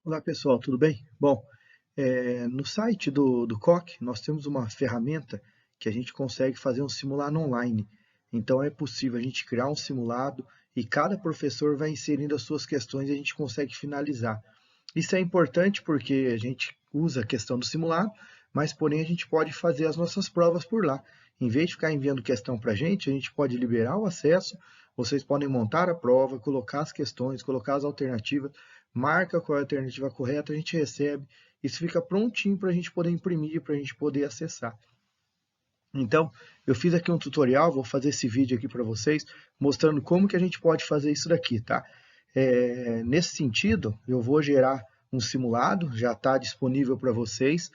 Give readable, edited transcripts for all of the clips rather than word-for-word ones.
Olá pessoal, tudo bem? Bom, no site do COC nós temos uma ferramenta que a gente consegue fazer um simulado online. Então é possível a gente criar um simulado e cada professor vai inserindo as suas questões e a gente consegue finalizar. Isso é importante porque a gente usa a questão do simulado, mas porém a gente pode fazer as nossas provas por lá. Em vez de ficar enviando questão para a gente pode liberar o acesso, vocês podem montar a prova, colocar as questões, colocar as alternativas, marca qual é a alternativa correta, a gente recebe, isso fica prontinho para a gente poder imprimir, para a gente poder acessar. Então, eu fiz aqui um tutorial, vou fazer esse vídeo aqui para vocês, mostrando como que a gente pode fazer isso daqui, tá? Nesse sentido, eu vou gerar um simulado, já está disponível para vocês,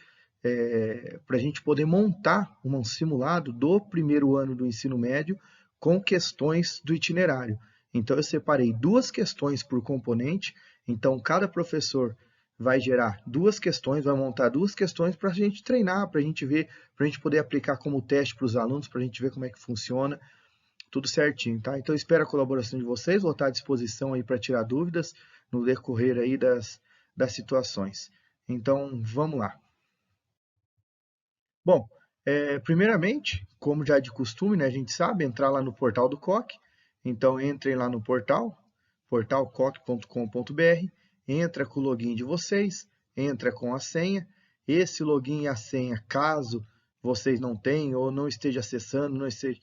para a gente poder montar um simulado do primeiro ano do ensino médio com questões do itinerário. Então, eu separei duas questões por componente, então cada professor vai gerar duas questões, vai montar duas questões para a gente treinar, para a gente ver, para a gente poder aplicar como teste para os alunos, para a gente ver como é que funciona, tudo certinho, tá? Então, espero a colaboração de vocês, vou estar à disposição aí para tirar dúvidas no decorrer aí das situações. Então, vamos lá. Bom, primeiramente, como já é de costume, né, a gente sabe, entrar lá no portal do COC. Então, entrem lá no portal, portalcoc.com.br, entra com o login de vocês, entra com a senha. Esse login e a senha, caso vocês não tenham ou não esteja acessando, não esteja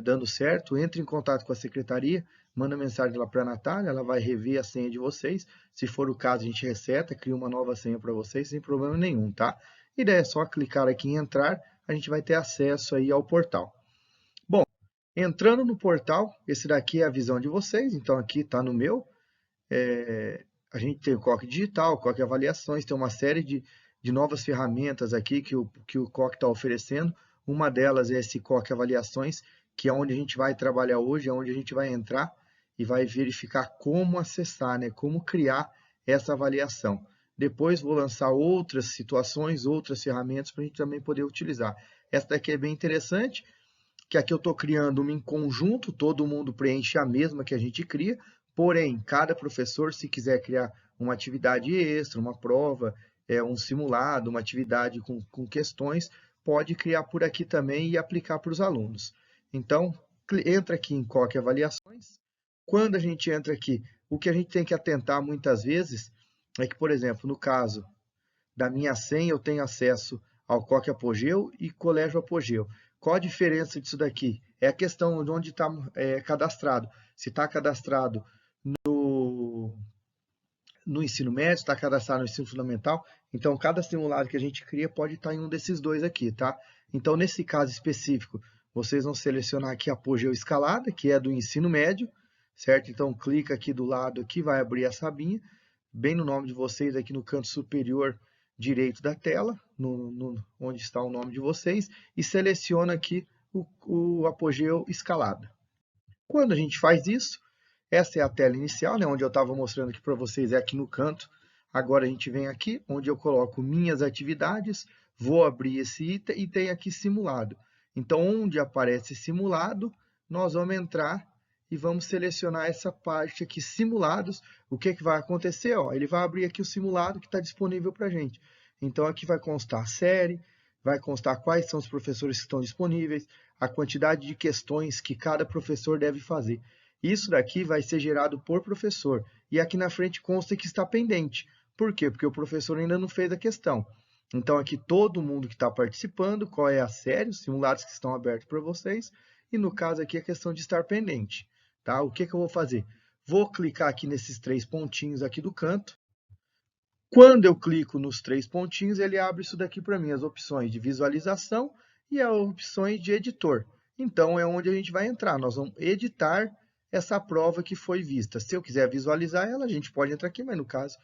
dando certo, entre em contato com a secretaria, manda mensagem lá para a Natália, ela vai rever a senha de vocês. Se for o caso, a gente reseta, cria uma nova senha para vocês, sem problema nenhum, tá? E daí é só clicar aqui em entrar, a gente vai ter acesso aí ao portal. Bom, entrando no portal, esse daqui é a visão de vocês, então aqui está no meu. A gente tem o COC Digital, o COC Avaliações, tem uma série de novas ferramentas aqui que o COC está oferecendo. Uma delas é esse COC Avaliações, que é onde a gente vai trabalhar hoje, é onde a gente vai entrar e vai verificar como acessar, né, como criar essa avaliação. Depois vou lançar outras situações, outras ferramentas para a gente também poder utilizar. Essa daqui é bem interessante, que aqui eu estou criando uma em conjunto, todo mundo preenche a mesma que a gente cria, porém, cada professor, se quiser criar uma atividade extra, uma prova, um simulado, uma atividade com questões, pode criar por aqui também e aplicar para os alunos. Então, entra aqui em COC Avaliações. Quando a gente entra aqui, o que a gente tem que atentar muitas vezes é que, por exemplo, no caso da minha senha, eu tenho acesso ao COC Apogeu e Colégio Apogeu. Qual a diferença disso daqui? É a questão de onde está cadastrado. Se está cadastrado no ensino médio, está cadastrado no ensino fundamental, então cada simulado que a gente cria pode estar em um desses dois aqui, tá? Então, nesse caso específico, vocês vão selecionar aqui Apogeu Escalada, que é do ensino médio, certo? Então, clica aqui do lado, aqui vai abrir essa abinha, bem no nome de vocês, aqui no canto superior direito da tela, onde está o nome de vocês, e seleciona aqui o Apogeu Escalada. Quando a gente faz isso, essa é a tela inicial, né, onde eu estava mostrando aqui para vocês, é aqui no canto. Agora a gente vem aqui, onde eu coloco minhas atividades, vou abrir esse item e tem aqui simulado. Então, onde aparece simulado, nós vamos entrar e vamos selecionar essa parte aqui, simulados. O que vai acontecer? Ó, ele vai abrir aqui o simulado que está disponível para a gente. Então, aqui vai constar a série, vai constar quais são os professores que estão disponíveis, a quantidade de questões que cada professor deve fazer. Isso daqui vai ser gerado por professor. E aqui na frente consta que está pendente. Por quê? Porque o professor ainda não fez a questão. Então, aqui todo mundo que está participando, qual é a série, os simulados que estão abertos para vocês. E no caso aqui, a questão de estar pendente. Tá? O que eu vou fazer? Vou clicar aqui nesses três pontinhos aqui do canto. Quando eu clico nos três pontinhos, ele abre isso daqui para mim, as opções de visualização e as opções de editor. Então, é onde a gente vai entrar. Nós vamos editar essa prova que foi vista. Se eu quiser visualizar ela, a gente pode entrar aqui, mas no caso,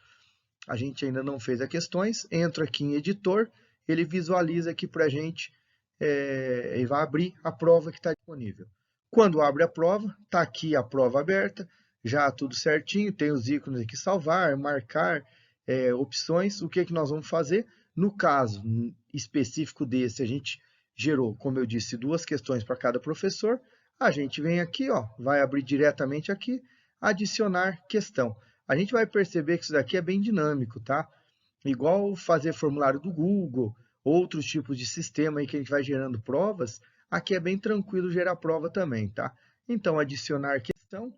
a gente ainda não fez as questões. Entro aqui em editor, ele visualiza aqui para a gente e vai abrir a prova que está disponível. Quando abre a prova, está aqui a prova aberta, já tudo certinho, tem os ícones aqui, salvar, marcar, opções. O que nós vamos fazer? No caso específico desse, a gente gerou, como eu disse, duas questões para cada professor. A gente vem aqui, ó, vai abrir diretamente aqui, adicionar questão. a gente vai perceber que isso daqui é bem dinâmico, tá? Igual fazer formulário do Google, outros tipos de sistema aí que a gente vai gerando provas, aqui é bem tranquilo gerar prova também, tá? Então, adicionar questão,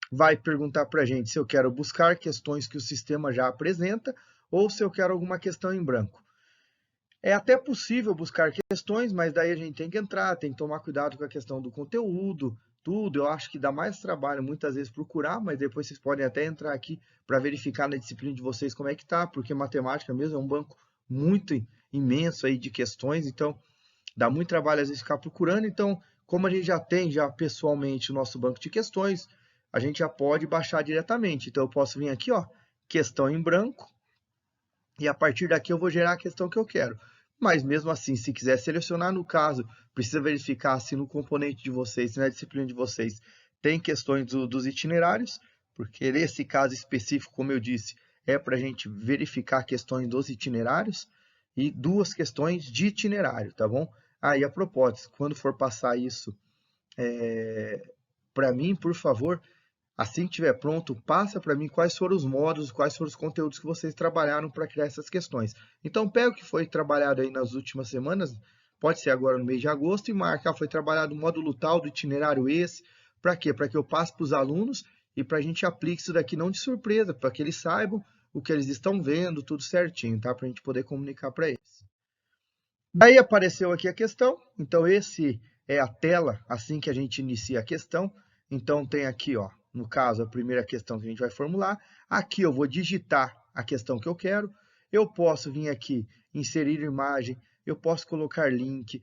vai perguntar para a gente se eu quero buscar questões que o sistema já apresenta ou se eu quero alguma questão em branco. É até possível buscar questões, mas daí a gente tem que entrar, tem que tomar cuidado com a questão do conteúdo, tudo. Eu acho que dá mais trabalho muitas vezes procurar, mas depois vocês podem até entrar aqui para verificar na disciplina de vocês como é que tá, porque matemática mesmo é um banco muito imenso aí de questões, então dá muito trabalho às vezes ficar procurando. Então, como a gente já tem já pessoalmente o nosso banco de questões, a gente já pode baixar diretamente. Então eu posso vir aqui, ó, questão em branco, e a partir daqui eu vou gerar a questão que eu quero. Mas mesmo assim, se quiser selecionar, no caso, precisa verificar se no componente de vocês, se na disciplina de vocês, tem questões dos itinerários, porque nesse caso específico, como eu disse, é para a gente verificar questões dos itinerários e duas questões de itinerário, tá bom? E a propósito, quando for passar isso para mim, por favor, assim que estiver pronto, passa para mim quais foram os módulos, quais foram os conteúdos que vocês trabalharam para criar essas questões. Então, pega o que foi trabalhado aí nas últimas semanas, pode ser agora no mês de agosto, e marca, foi trabalhado o módulo tal, do itinerário esse. Para quê? Para que eu passe para os alunos e para a gente aplique isso daqui não de surpresa, para que eles saibam o que eles estão vendo, tudo certinho, tá? Para a gente poder comunicar para eles. Daí apareceu aqui a questão, então esse é a tela assim que a gente inicia a questão. Então tem aqui, ó, no caso, a primeira questão que a gente vai formular. Aqui eu vou digitar a questão que eu quero. Eu posso vir aqui, inserir imagem, eu posso colocar link,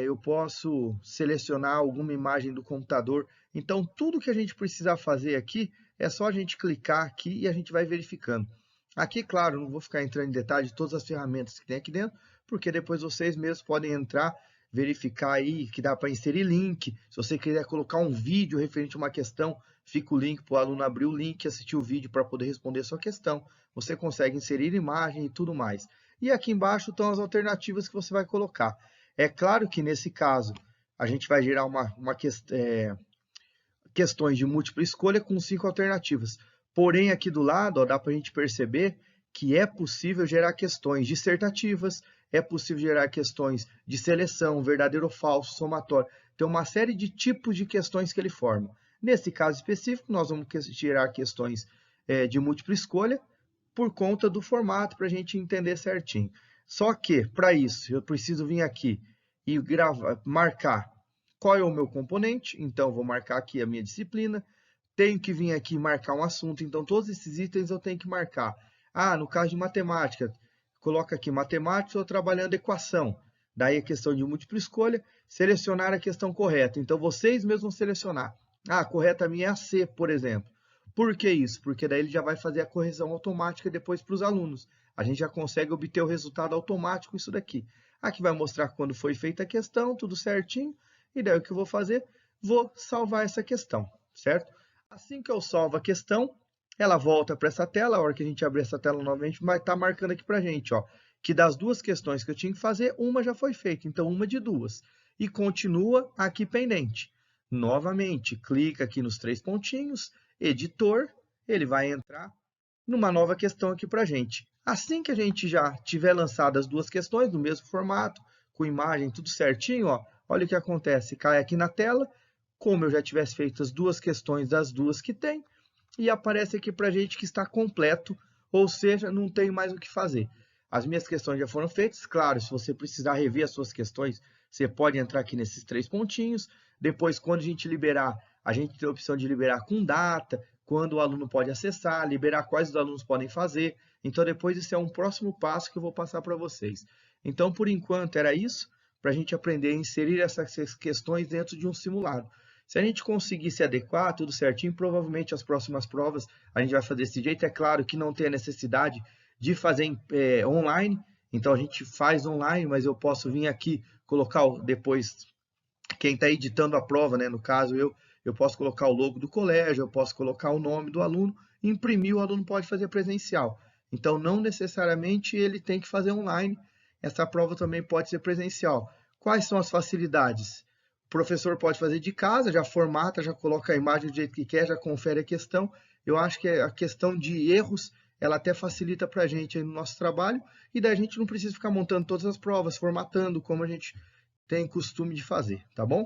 eu posso selecionar alguma imagem do computador. Então tudo que a gente precisar fazer aqui, é só a gente clicar aqui e a gente vai verificando. Aqui, claro, não vou ficar entrando em detalhe de todas as ferramentas que tem aqui dentro, porque depois vocês mesmos podem entrar, verificar aí que dá para inserir link. Se você quiser colocar um vídeo referente a uma questão, fica o link para o aluno abrir o link e assistir o vídeo para poder responder a sua questão. Você consegue inserir imagem e tudo mais. E aqui embaixo estão as alternativas que você vai colocar. É claro que nesse caso, a gente vai gerar questões de múltipla escolha com 5 alternativas. Porém, aqui do lado, ó, dá para a gente perceber que é possível gerar questões dissertativas, é possível gerar questões de seleção, verdadeiro ou falso, somatório. Tem uma série de tipos de questões que ele forma. Nesse caso específico, nós vamos gerar questões de múltipla escolha por conta do formato, para a gente entender certinho. Só que, para isso, eu preciso vir aqui e marcar qual é o meu componente. Então, vou marcar aqui a minha disciplina. Tenho que vir aqui e marcar um assunto. Então, todos esses itens eu tenho que marcar. No caso de matemática, coloca aqui matemática, estou trabalhando equação. Daí a questão de múltipla escolha, selecionar a questão correta. Então, vocês mesmos vão selecionar. A correta minha é a C, por exemplo. Por que isso? Porque daí ele já vai fazer a correção automática depois para os alunos. A gente já consegue obter o resultado automático isso daqui. Aqui vai mostrar quando foi feita a questão, tudo certinho. E daí o que eu vou fazer? Vou salvar essa questão, certo? Assim que eu salvo a questão, ela volta para essa tela. A hora que a gente abrir essa tela novamente, vai estar marcando aqui para a gente, ó, que das duas questões que eu tinha que fazer, uma já foi feita. Então, uma de duas. E continua aqui pendente. Novamente, clica aqui nos 3 pontinhos, editor, ele vai entrar numa nova questão aqui para a gente. Assim que a gente já tiver lançado as duas questões no mesmo formato, com imagem, tudo certinho, ó, olha o que acontece. Cai aqui na tela, como eu já tivesse feito as duas questões das duas que tem, e aparece aqui para a gente que está completo, ou seja, não tem mais o que fazer. As minhas questões já foram feitas, claro, se você precisar rever as suas questões, você pode entrar aqui nesses 3 pontinhos. Depois, quando a gente liberar, a gente tem a opção de liberar com data, quando o aluno pode acessar, liberar quais os alunos podem fazer. Então, depois isso é um próximo passo que eu vou passar para vocês. Então, por enquanto, era isso, para a gente aprender a inserir essas questões dentro de um simulado. Se a gente conseguir se adequar, tudo certinho, provavelmente as próximas provas a gente vai fazer desse jeito. É claro que não tem a necessidade de fazer online, então a gente faz online, mas eu posso vir aqui, colocar depois, quem está editando a prova, né, no caso eu posso colocar o logo do colégio, eu posso colocar o nome do aluno, imprimir, o aluno pode fazer presencial. Então, não necessariamente ele tem que fazer online, essa prova também pode ser presencial. Quais são as facilidades? O professor pode fazer de casa, já formata, já coloca a imagem do jeito que quer, já confere a questão, eu acho que a questão de erros, ela até facilita para a gente aí no nosso trabalho, e daí a gente não precisa ficar montando todas as provas, formatando, como a gente tem costume de fazer, tá bom?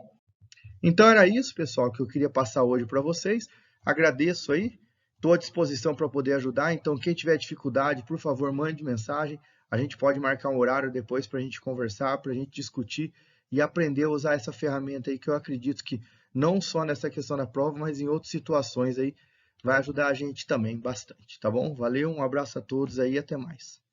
Então era isso, pessoal, que eu queria passar hoje para vocês. Agradeço aí, estou à disposição para poder ajudar. Então, quem tiver dificuldade, por favor, mande mensagem. A gente pode marcar um horário depois para a gente conversar, para a gente discutir e aprender a usar essa ferramenta aí, que eu acredito que não só nessa questão da prova, mas em outras situações aí, vai ajudar a gente também bastante, tá bom? Valeu, um abraço a todos aí e até mais.